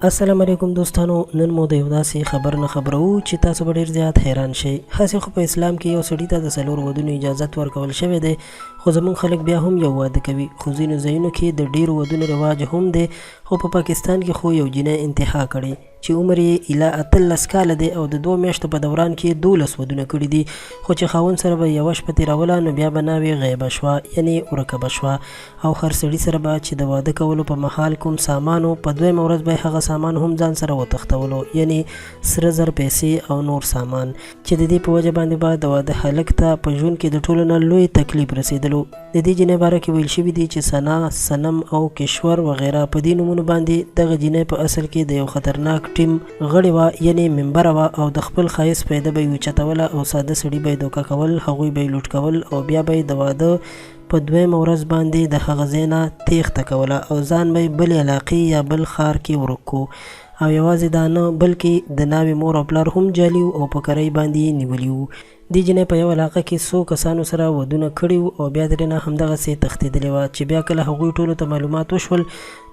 السلام علیکم دوستانو، نن مو د یو داسې خبر نه خبرو چې تاسو به ډېر زیات حیران شئ. هسې خو په اسلام کې یو سړي ته د 4 ودونو اجازت ورکول شوی دی، خو زموږ خلک بیا هم یو واده کوي. خو ځینو ځایونو کې د ډېرو ودونو رواج هم دی، خو په پاکستان کې خو یو جینی انتها کړي چې عمر یې اله 18 کاله دی او د 2 میاشتو په دوران کې 12 ودونه کړي دي. خو چې خاوند سره به یوه شپه تېروله نو بیا به ناوې غیبه شوه، یعنې ورکه به شوه، او هر سړي سره به چې د واده کولو په مهال کوم سامان و، په 2مه ورځ به هغه سامان هم ځان سره وتښتولو، یعنې سره زر، پیسې او نور سامان، چې د دې په وجه باندې به د واده هلک ته په ژوند کې د ټولو نه لوی تکلیف رسېدلو. د دې جینۍ باره کې ویل شوي دي چې ثنا، صنم او کشور وغیره په دې نومونو باندې دغه جینۍ په اصل کې د یو خطرناک ټیم غړې وه، یعنې ممبره وه، او د خپل ښایست پیده به یې اوچتوله او ساده سړي به یې دوکه کول، هغوی به یې لوټ کول او بیا به یې د واده په 2مه ورځ باندې د هغه ځای نه تېښته کوله او ځان به یې بلې علاقې یا بل ښار کې ورک کو. او یوازې دا نه بلکې د ناوې مور او پلار هم جالي او په کرۍ باندې یې نیولي وو. دې جینۍ په یو علاقه کې 100 کسانو سره ودونه کړي وو او بیا ترې نه همدغسې تښتېدلې وه، چې بیا کله هغوی ټولو ته معلومات وشول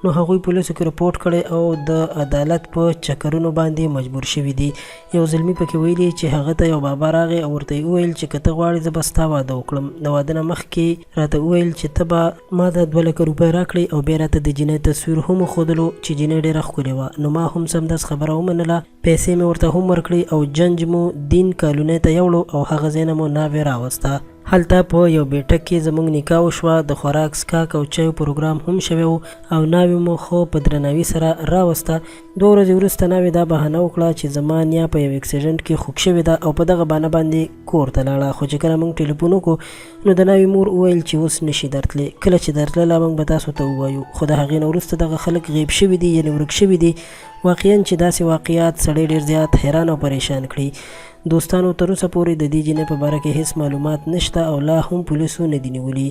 نو هغوی پولیسو کې رپورټ کړی او د عدالت په چکرونو باندې مجبور شوي دي. یو زلمي پکې ویلي چې هغه ته یو بابا راغی او ورته یې وویل چې که ته غواړې زه به ستا واده وکړم. د واده نه مخکې راته وویل چې ته به ما ته 2 لکه روپۍ راکړې او بیا راته د جینۍ تصویر هم وښودلو چې جینۍ ډېره ښکلې وه. نو ما هم سمدست خبره ومنله، پیسې مې ورته هم ورکړې او جنج مو دین کالونۍ ته یوړو او هغه ځای نه مو ناوې راوسته. هلته په یو بیټک کې زموږ نکاح وشوه، د خوراک څښاک او چایو پروګرام هم شوی و او ناوې مو خو په درناوي سره راوسته. 2 ورځې وروسته ناوې دا بهانه وکړه چې زما نیا په یو اکسیډنټ کې خوږ شوې ده او په دغه بهانه باندې کور ته لاړه. خو چې کله موږ ټلیفون وکړو نو د ناوې مور وویل چې اوس نشي درتلی، کله چې درتلله موږ به تاسو ته ووایو. خو د هغې نه وروسته دغه خلک غیب شوي دي، یعنې ورک شوي دي. واقعا چې داسې واقعیات سړی ډېر زیات حیران او پریشان کړي. دوستانو، تر اوسه پورې د دې جینۍ په باره کې هیڅ معلومات نشته او لا هم پولیسو نه دي نیولي.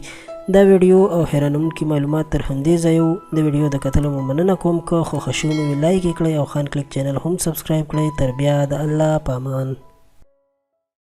دا ویډیو او حیرانوونکي معلومات تر همدې ځای وو. د ویډیو د کتلو مو مننه کوم، که خوښه شوې مو لایک یې کړئ او خان کلیک چینل هم سبسکرایب کړئ. تر بیا د الله په امان.